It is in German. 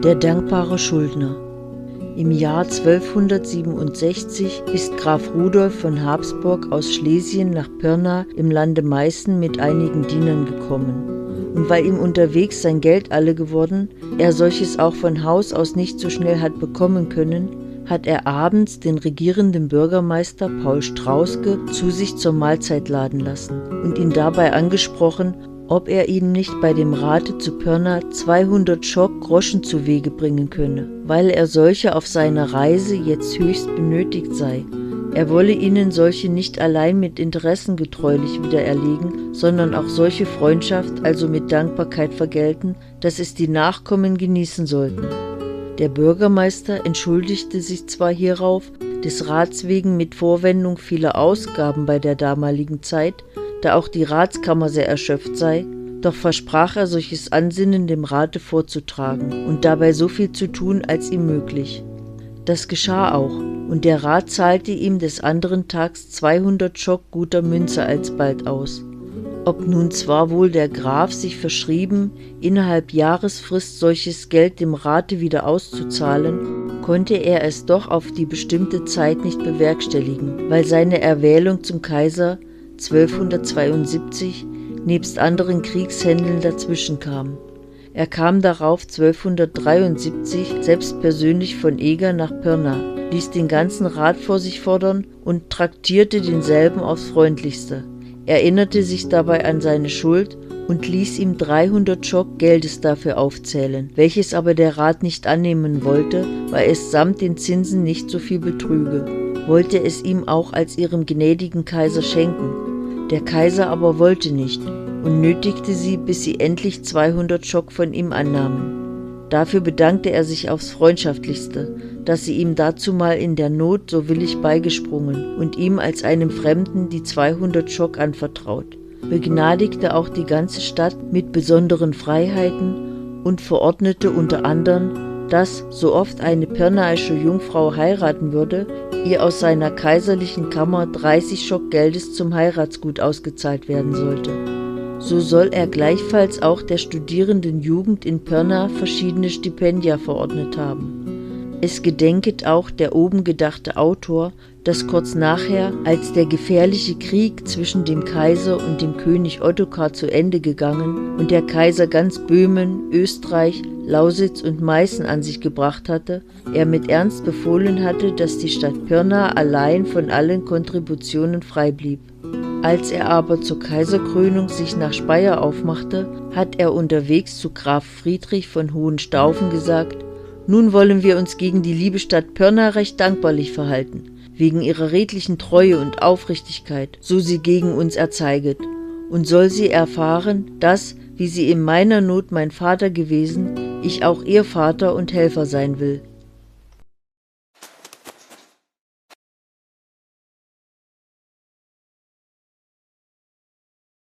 Der dankbare Schuldner. Im Jahr 1267 ist Graf Rudolf von Habsburg aus Schlesien nach Pirna im Lande Meißen mit einigen Dienern gekommen. Und weil ihm unterwegs sein Geld alle geworden, er solches auch von Haus aus nicht so schnell hat bekommen können, hat er abends den regierenden Bürgermeister Paul Straußke zu sich zur Mahlzeit laden lassen und ihn dabei angesprochen, ob er ihm nicht bei dem Rate zu Pirna 200 Schock Groschen zu Wege bringen könne, weil er solche auf seiner Reise jetzt höchst benötigt sei. Er wolle ihnen solche nicht allein mit Interessen getreulich wieder erlegen, sondern auch solche Freundschaft also mit Dankbarkeit vergelten, dass es die Nachkommen genießen sollten. Der Bürgermeister entschuldigte sich zwar hierauf, des Rats wegen mit Vorwendung vieler Ausgaben bei der damaligen Zeit, da auch die Ratskammer sehr erschöpft sei, doch versprach er solches Ansinnen dem Rate vorzutragen und dabei so viel zu tun, als ihm möglich. Das geschah auch, und der Rat zahlte ihm des anderen Tags 200 Schock guter Münze alsbald aus. Ob nun zwar wohl der Graf sich verschrieben, innerhalb Jahresfrist solches Geld dem Rate wieder auszuzahlen, konnte er es doch auf die bestimmte Zeit nicht bewerkstelligen, weil seine Erwählung zum Kaiser 1272 nebst anderen Kriegshändeln dazwischen kam. Er kam darauf 1273 selbst persönlich von Eger nach Pirna, ließ den ganzen Rat vor sich fordern und traktierte denselben aufs Freundlichste, erinnerte sich dabei an seine Schuld und ließ ihm 300 Schock Geldes dafür aufzählen, welches aber der Rat nicht annehmen wollte, weil es samt den Zinsen nicht so viel betrüge, wollte es ihm auch als ihrem gnädigen Kaiser schenken. Der Kaiser aber wollte nicht und nötigte sie, bis sie endlich 200 Schock von ihm annahmen. Dafür bedankte er sich aufs Freundschaftlichste, dass sie ihm dazumal in der Not so willig beigesprungen und ihm als einem Fremden die 200 Schock anvertraut, begnadigte auch die ganze Stadt mit besonderen Freiheiten und verordnete unter anderem, dass, so oft eine pirnaische Jungfrau heiraten würde, ihr aus seiner kaiserlichen Kammer 30 Schock Geldes zum Heiratsgut ausgezahlt werden sollte. So soll er gleichfalls auch der studierenden Jugend in Pirna verschiedene Stipendia verordnet haben. Es gedenket auch der oben gedachte Autor, dass kurz nachher, als der gefährliche Krieg zwischen dem Kaiser und dem König Ottokar zu Ende gegangen und der Kaiser ganz Böhmen, Österreich, Lausitz und Meißen an sich gebracht hatte, er mit Ernst befohlen hatte, dass die Stadt Pirna allein von allen Kontributionen frei blieb. Als er aber zur Kaiserkrönung sich nach Speyer aufmachte, hat er unterwegs zu Graf Friedrich von Hohenstaufen gesagt: »Nun wollen wir uns gegen die liebe Stadt Pirna recht dankbarlich verhalten, wegen ihrer redlichen Treue und Aufrichtigkeit, so sie gegen uns erzeiget, und soll sie erfahren, dass, wie sie in meiner Not mein Vater gewesen, ich auch ihr Vater und Helfer sein will.«